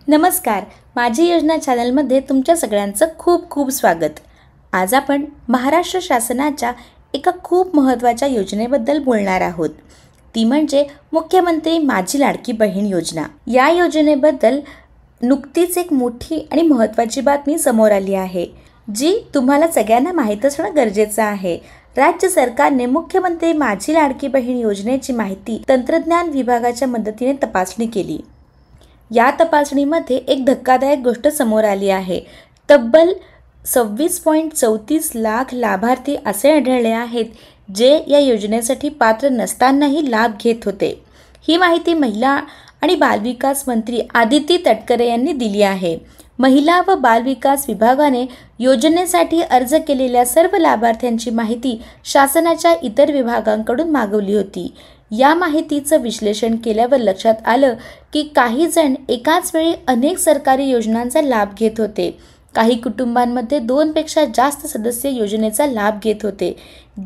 नमस्कार, माझी योजना चॅनलमध्ये तुमच्या सगळ्यांचं खूप खूप स्वागत। आज आपण महाराष्ट्र शासनाच्या एका खूप महत्त्वाच्या योजनेबद्दल बोलणार आहोत। ती म्हणजे मुख्यमंत्री माझी लाडकी बहीण योजना। या योजनेबद्दल नुकतीच एक मोठी आणि महत्त्वाची बातमी समोर आली आहे, जी तुम्हाला सगळ्यांना माहीत असणं गरजेचं आहे। राज्य सरकारने मुख्यमंत्री माझी लाडकी बहीण योजनेची माहिती तंत्रज्ञान विभागाच्या मदतीने तपासणी केली। या तपासणीमध्ये एक धक्कादायक गोष्ट समोर आली आहे। तब्बल 26.34 लाख लाभार्थी असे आढळले आहेत, जे या योजनेसाठी पात्र नसतानाही लाभ घेत होते। ही माहिती महिला आणि बालविकास मंत्री आदिती तटकरे यांनी दिली आहे। महिला व बालविकास विभागाने योजनेसाठी अर्ज केलेल्या सर्व लाभार्थ्यांची माहिती शासनाच्या इतर विभागांकडून मागवली होती। या माहितीचं विश्लेषण केल्यावर लक्षात आलं की काही जण एकाच वेळी अनेक सरकारी योजनांचा लाभ घेत होते। काही कुटुंबांमध्ये 2 पेक्षा जास्त सदस्य योजनेचा लाभ घेत होते,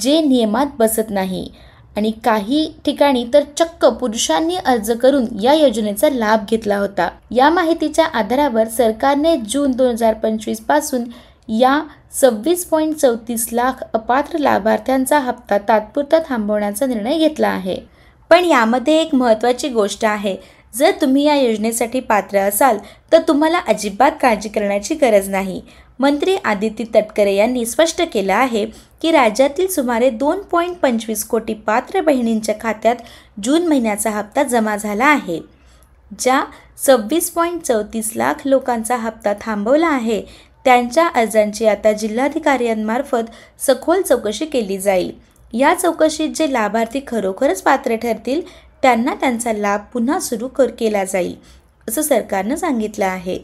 जे नियमात बसत नाही। आणि काही ठिकाणी तर चक्क पुरुषांनी अर्ज करून या योजनेचा लाभ घेतला होता। या माहितीच्या आधारावर सरकारने जून 2025 पासून या 26.34 लाख अपात्र लाभार्थ्यांचा हप्ता तात्पुरता थांबवण्याचा निर्णय घेतला आहे। पण यामध्ये एक महत्त्वाची गोष्ट आहे, जर तुम्ही या योजनेसाठी पात्र असाल तर तुम्हाला अजिबात काळजी करण्याची गरज नाही। मंत्री आदिती तटकरे यांनी स्पष्ट केलं आहे की राज्यातील सुमारे 2.25 कोटी पात्र बहिणींच्या खात्यात जून महिन्याचा हप्ता जमा झाला आहे। ज्या 26.34 लाख लोकांचा हप्ता थांबवला आहे, त्यांच्या अर्जांची आता जिल्हाधिकाऱ्यांमार्फत सखोल चौकशी केली जाईल। या चौकशीत जे लाभार्थी खरोखरच पात्र ठरतील, त्यांना त्यांचा लाभ पुन्हा सुरू केला जाईल, असं सरकारनं सांगितलं आहे।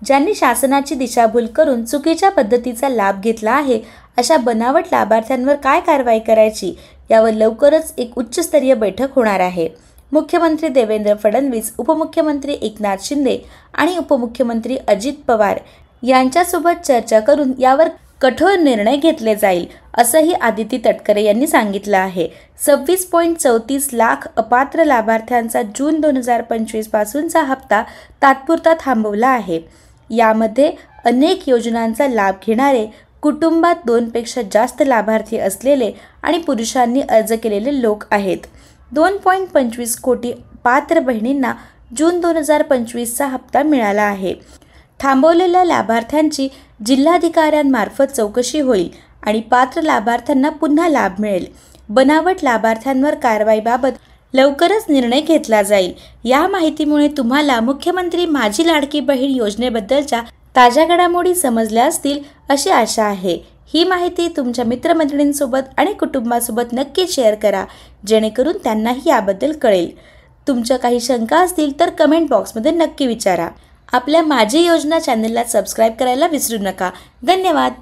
ज्यांनी शासनाची दिशाभूल करून चुकीच्या पद्धतीचा लाभ घेतला आहे, अशा बनावट लाभार्थ्यांवर काय कारवाई करायची, यावर लवकरच एक उच्चस्तरीय बैठक होणार आहे। मुख्यमंत्री देवेंद्र फडणवीस, उपमुख्यमंत्री एकनाथ शिंदे आणि उपमुख्यमंत्री अजित पवार यांच्यासोबत चर्चा करून यावर कठोर निर्णय घेतले जाईल, असंही आदिती तटकरे यांनी सांगितलं आहे। 26.34 लाख अपात्र लाभार्थ्यांचा जून 2025 पासूनचा हप्ता तात्पुरता थांबवला आहे। यामध्ये अनेक योजनांचा लाभ घेणारे, कुटुंबात 2 पेक्षा जास्त लाभार्थी असलेले आणि पुरुषांनी अर्ज केलेले लोक आहेत। 2.25 कोटी पात्र बहिणींना जून 2025चा हप्ता मिळाला आहे। थांबवलेल्या लाभार्थ्यांची जिल्हाधिकाऱ्यांमार्फत चौकशी होईल आणि पात्र लाभार्थ्यांना पुन्हा लाभ मिळेल। बनावट लाभार्थ्यांवर कारवाईबाबत लवकरच निर्णय घेतला जाईल। या माहितीमुळे तुम्हाला मुख्यमंत्री माझी लाडकी बहीण योजनेबद्दलच्या ताज्या घडामोडी समजल्या असतील अशी आशा आहे। ही माहिती तुमच्या मित्रमैत्रिणींसोबत आणि कुटुंबासोबत नक्की शेअर करा, जेणेकरून त्यांनाही याबद्दल कळेल। तुमच्या काही शंका असतील तर कमेंट बॉक्समध्ये नक्की विचारा। आपल्या माझी योजना चॅनलला सबस्क्राईब करायला विसरू नका। धन्यवाद।